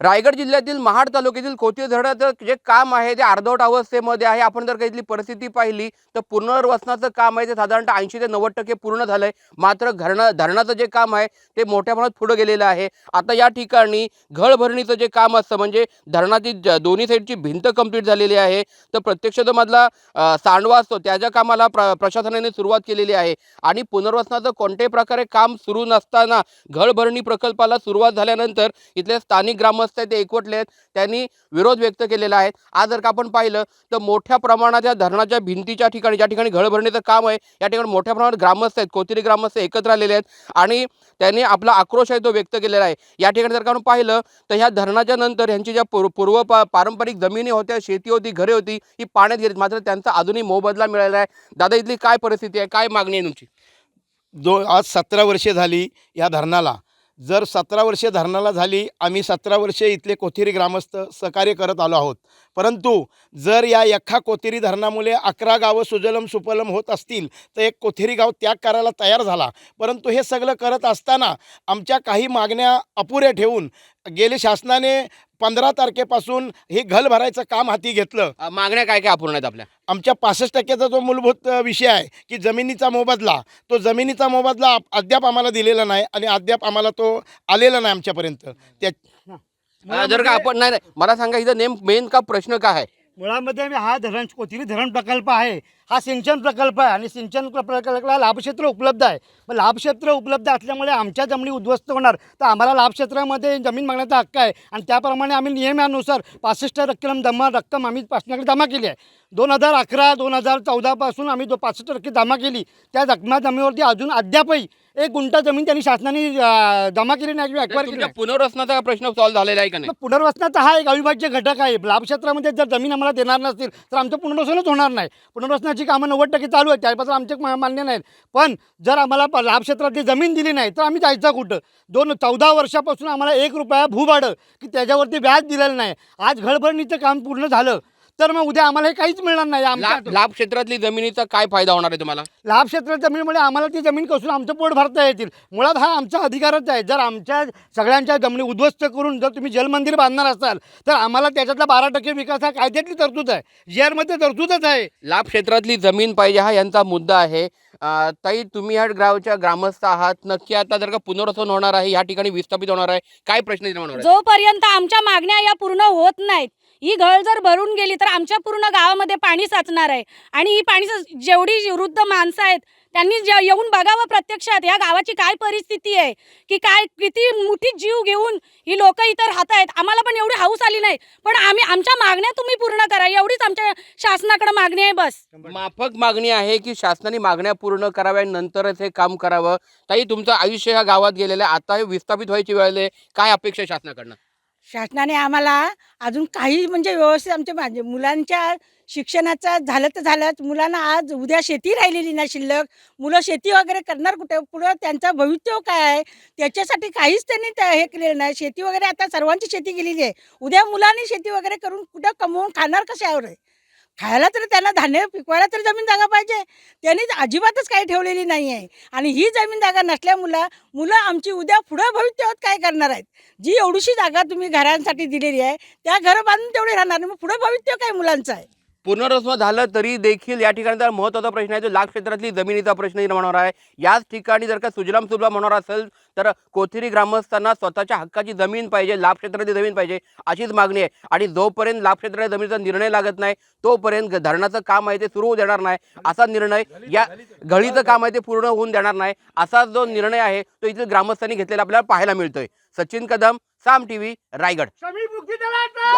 रायगड जिल्ह्यातील महाड तालुक्यातील कोथी धरणाचं जे काम आहे ते अर्धवट अवस्थेमध्ये आहे। आपण जर काही परिस्थिती पाहिली तर पुनर्वसनाचं काम आहे ते साधारणतः 80 ते 90% पूर्ण झालंय। मात्र धरणाचं जे काम आहे ते मोठ्या प्रमाणात पुढे गेलेलं आहे। आता या ठिकाणी घळभरणीचं जे काम असतं म्हणजे धरणाची दोन्ही साईडची भिंत कंप्लीट झालेली आहे। तर प्रत्यक्ष जो मधला सांडवा असतो त्याच्या कामाला प्रशासनाने सुरुवात केलेली आहे आणि पुनर्वसनाचं कोणत्याही प्रकारे काम सुरू नसताना घळभरणी प्रकल्पाला सुरुवात झाल्यानंतर इथले स्थानिक ग्रामस्थ ते एकवटले आहेत। त्यांनी विरोध व्यक्त केलेला आहे। आज जर का आपण पाहिलं तर मोठ्या प्रमाणात या धरणाच्या भिंतीच्या ठिकाणी ज्या ठिकाणी घळभरणीचं काम आहे या ठिकाणी मोठ्या प्रमाणात ग्रामस्थ आहेत, कोथीरी ग्रामस्थ एकत्र आलेले आहेत आणि त्यांनी आपला आक्रोश आहे तो व्यक्त केलेला आहे। या ठिकाणी जर का आपण पाहिलं तर ह्या धरणाच्या नंतर यांची ज्या पारंपरिक जमिनी होत्या, शेती होती, घरे होती, ही पाण्यात गेली। मात्र त्यांचा अजूनही मोबदला मिळालेला आहे। दादा, इथली काय परिस्थिती आहे, काय मागणी आहे तुमची? आज 17 वर्षे झाली या धरणाला। जर 17 वर्षे धरणाला झाली, आम्ही 17 वर्षे इथले कोथीरी ग्रामस्थ सहकार्य करत आलो आहोत। परंतु जर या एका कोथीरी धरणामुळे 11 गावं सुजलम सुफलम होत असतील तर एक कोथीरी गाव त्याग करायला तयार झाला। परंतु हे सगळं करत असताना आमच्या काही मागण्या अपुऱ्या ठेवून गेले शासनाने 15 तारखेपासून हे घल भरायचं काम हाती घेतलं। मागण्या काय काय अपूर्ण आहेत आपल्या? आमच्या 65% जो मूलभूत विषय आहे की जमिनीचा मोबदला, तो जमिनीचा मोबदला अद्याप आम्हाला दिलेला नाही आणि अद्याप आम्हाला तो आलेला नाही आमच्यापर्यंत। जर का आपण नाही मला सांगा इथं मेन का प्रश्न काय आहे? मुळामध्ये हा कोथीरी धरण प्रकल्प आहे, हा सिंचन प्रकल्प आहे आणि सिंचन प्रकल्पाला लाभक्षेत्र उपलब्ध आहे। मग लाभक्षेत्र उपलब्ध असल्यामुळे आमच्या जमिनी उद्ध्वस्त होणार, तर आम्हाला लाभक्षेत्रामध्ये जमीन मागण्याचा हक्क आहे आणि त्याप्रमाणे आम्ही नियमानुसार 65% रक्कम आम्ही शासनाकडे जमा केली आहे। 2011-2014 पासून आम्ही 65% जमा केली। त्या जमिनीवरती अजून अद्यापही 1 गुंठा जमीन त्यांनी शासनाने जमा केली नाही किंवा ॲक्वायर केली नाही। पुनर्वसनाचा प्रश्न सॉल्व्ह झालेला आहे का नाही? पुनर्वसनाचा हा एक अविभाज्य घटक आहे। लाभक्षेत्रामध्ये जर जमीन आम्हाला देणार नसतील तर आमचं पुनर्वसनच होणार नाही। पुनर्वसनाची कामं 90% चालू आहेत, त्यापासून आमचे मान्य नाहीत। पण जर आम्हाला लाभक्षेत्रातली जमीन दिली नाही तर आम्ही जायचं कुठं? 14 वर्षापासून आम्हाला 1 रुपया भूभाडं की त्याच्यावरती व्याज दिलेलं नाही। आज घळभरणीचं काम पूर्ण झालं तर मग उद्या आम्हाला हे काहीच मिळणार नाही। लाभ क्षेत्रातली जमिनीचा काय फायदा होणार आहे तुम्हाला? लाभ क्षेत्रात जमिनीमुळे आम्हाला ती जमीन कसून आमचं पोट भरता येतील। मुळात हा आमचा अधिकारच आहे। जर आमच्या सगळ्यांच्या जमिनी उद्ध्वस्त करून जर तुम्ही जलमंदिर बांधणार असाल तर आम्हाला त्याच्यातला 12% विकास हा कायद्यातली तरतूद आहे, जी.आर.मध्ये तरतूदच आहे। लाभ क्षेत्रातली जमीन पाहिजे हा यांचा मुद्दा आहे। ताई, तुम्ही ह्या गावच्या ग्रामस्थ आहात, नक्की आता जर का पुनर्वसन होणार आहे, या ठिकाणी विस्थापित होणार आहे, काय प्रश्न निर्माण होणार? जोपर्यंत आमच्या मागण्या या पूर्ण होत नाहीत, ही घळ जर भरून गेली तर आमच्या पूर्ण गावामध्ये पाणी साचणार आहे आणि ही पाणी जेवढी वृद्ध माणसं आहेत त्यांनी येऊन बघावं प्रत्यक्षात या गावाची काय परिस्थिती आहे, की काय किती मोठी जीव घेऊन ही लोक इथं राहत आहेत। आम्हाला पण एवढी हौस आली नाही, पण आमच्या मागण्या तुम्ही पूर्ण करा, एवढीच आमच्या शासनाकडे मागणी आहे बस। माफक मागणी आहे की शासनाने मागण्या पूर्ण कराव्या नंतरच हे काम करावं। ताई, तुमचं आयुष्य ह्या गावात गेलेलं आहे, आता हे विस्थापित व्हायची वेळ आहे, काय अपेक्षा शासनाकडनं? शासनाने आम्हाला अजून काही म्हणजे व्यवस्थित आमच्या मुलांच्या शिक्षणाचं झालं तर झालंच। मुलांना आज उद्या शेती राहिलेली नाही शिल्लक, मुलं शेती वगैरे करणार कुठे? पुढं त्यांचं भविष्य काय आहे त्याच्यासाठी काहीच त्यांनी हे केलेलं नाही। शेती वगैरे आता सर्वांची शेती केलेली आहे, उद्या मुलांनी शेती वगैरे करून कुठं कमवून खाणार कशावर आहे? खायला तर त्यांना धान्य पिकवायला तर जमीन जागा पाहिजे, त्यांनी अजिबातच काही ठेवलेली नाही आहे। आणि ही जमीन जागा नसल्यामुळं मुलं आमची उद्या पुढं भविष्यात काय करणार आहेत? जी एवढीशी जागा तुम्ही घरांसाठी दिलेली आहे त्या घरं बांधून तेवढे राहणार, मग पुढं भविष्य काय मुलांचं आहे? पुनर्वसन झालं तरी देखील या ठिकाणी तर महत्त्वाचा प्रश्न आहे जो लाभ क्षेत्रातली जमिनीचा प्रश्न निर्माण होणार आहे। याच ठिकाणी जर का सुजलाम सुफलाम होणार असेल तर कोथीरी ग्रामस्थांना स्वतःच्या हक्काची जमीन पाहिजे, लाभ क्षेत्रातली जमीन पाहिजे, अशीच मागणी आहे। आणि जोपर्यंत लाभ क्षेत्रातल्या जमिनीचा निर्णय लागत नाही तोपर्यंत धरणाचं काम आहे ते सुरू होऊ देणार नाही, असा निर्णय, या घळीचं काम आहे ते पूर्ण होऊन देणार नाही, असा जो निर्णय आहे तो इथल्या ग्रामस्थांनी घेतलेला आपल्याला पाहायला मिळतोय। सचिन कदम, साम टीव्ही, रायगड। श्रमिक मुक्ती दलाचा